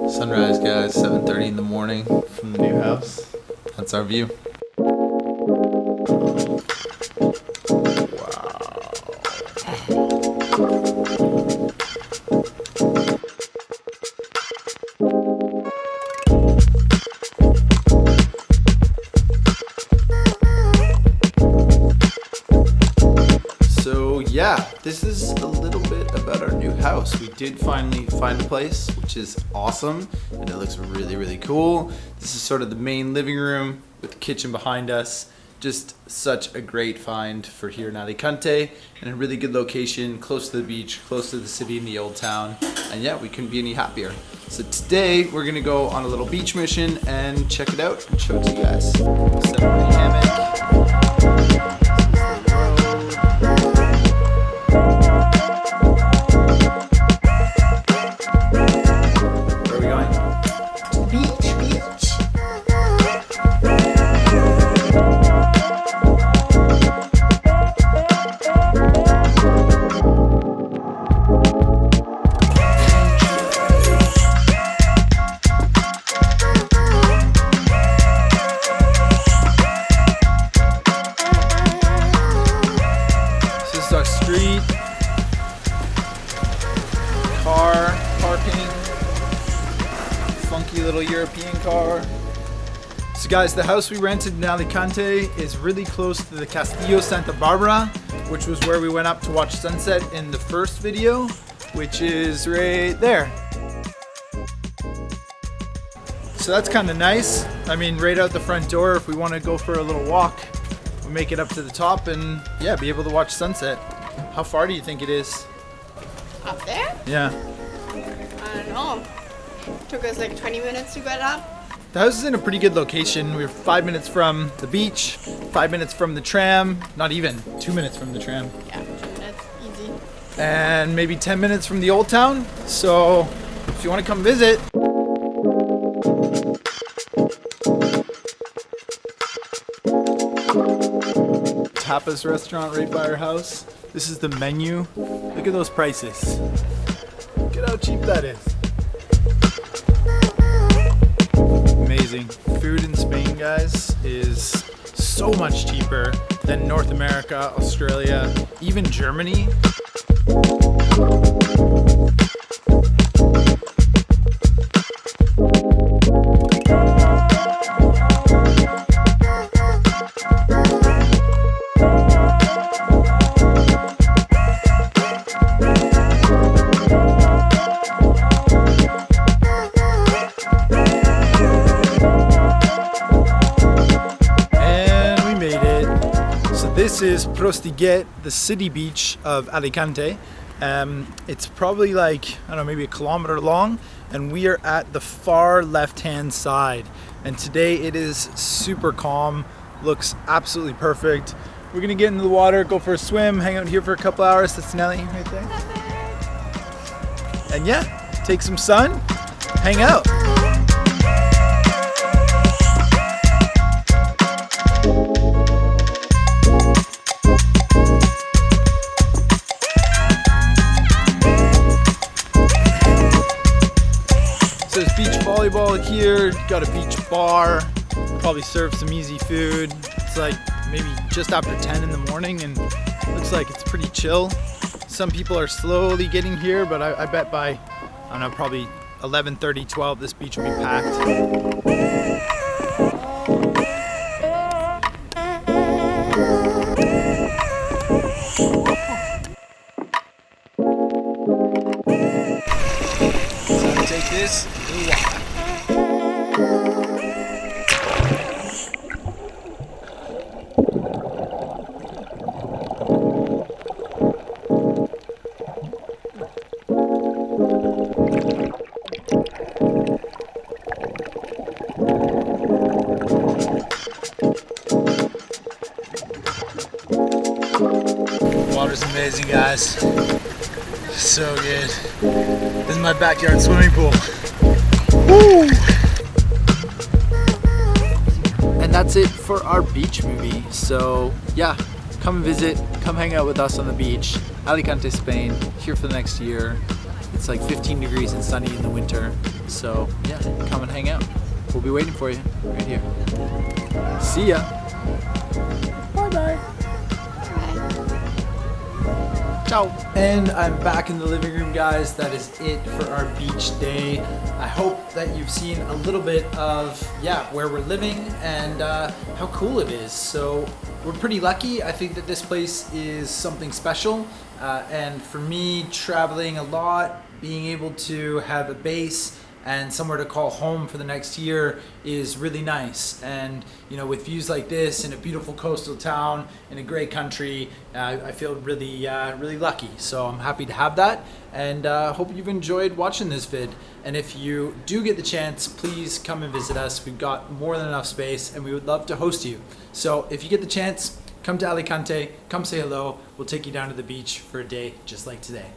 Sunrise, guys, 7:30 in the morning from the new house. That's our view. So yeah, this is a little bit about our new house. We did finally find a place, which is awesome, and it looks really, really cool. This is sort of the main living room with the kitchen behind us. Just such a great find for here in Alicante, and a really good location, close to the beach, close to the city in the old town. And yeah, we couldn't be any happier. So today we're gonna go on a little beach mission and check it out and show it to you guys. Set up my hammock. Street, car parking, funky little European car. So guys, the house we rented in Alicante is really close to the Castillo Santa Barbara, which was where we went up to watch sunset in the first video, which is right there. So that's kind of nice. I mean, right out the front door, if we want to go for a little walk, we make it up to the top and yeah, be able to watch sunset. How far do you think it is? Up there? Yeah. I don't know. Took us like 20 minutes to get up. The house is in a pretty good location. We're 5 minutes from the beach, 5 minutes from the tram, not even, 2 minutes from the tram. Yeah, 2 minutes, easy. And maybe 10 minutes from the old town. So if you want to come visit. Tapas restaurant right by our house. This is the menu. Look at those prices. Look at how cheap that is. Amazing. Food in Spain, guys, is so much cheaper than North America, Australia, even Germany. This is Prostiguet, the city beach of Alicante. It's probably like, I don't know, maybe a kilometer long, and we are at the far left-hand side. And today it is super calm, looks absolutely perfect. We're gonna get into the water, go for a swim, hang out here for a couple hours. That's Nellie right there. And yeah, take some sun, hang out. So there's beach volleyball here, got a beach bar, probably serve some easy food. It's like maybe just after 10 in the morning and looks like it's pretty chill. Some people are slowly getting here, but I bet by, I don't know, probably 11:30, 12, this beach will be packed. So take this to the water. Water's amazing, guys. So good. This is my backyard swimming pool. Woo! And that's it for our beach movie. So yeah, come visit, come hang out with us on the beach. Alicante, Spain, here for the next year. It's like 15 degrees and sunny in the winter. So yeah, come and hang out. We'll be waiting for you right here. See ya. Bye-bye. Ciao. And I'm back in the living room, guys. That is it for our beach day. I hope that you've seen a little bit of, where we're living and how cool it is. So we're pretty lucky. I think that this place is something special. And for me, traveling a lot, being able to have a base and somewhere to call home for the next year is really nice. And with views like this in a beautiful coastal town in a great country, I feel really lucky. So I'm happy to have that, and hope you've enjoyed watching this vid. And if you do get the chance, please come and visit us. We've got more than enough space and we would love to host you. So if you get the chance, come to Alicante, come say hello. We'll take you down to the beach for a day just like today.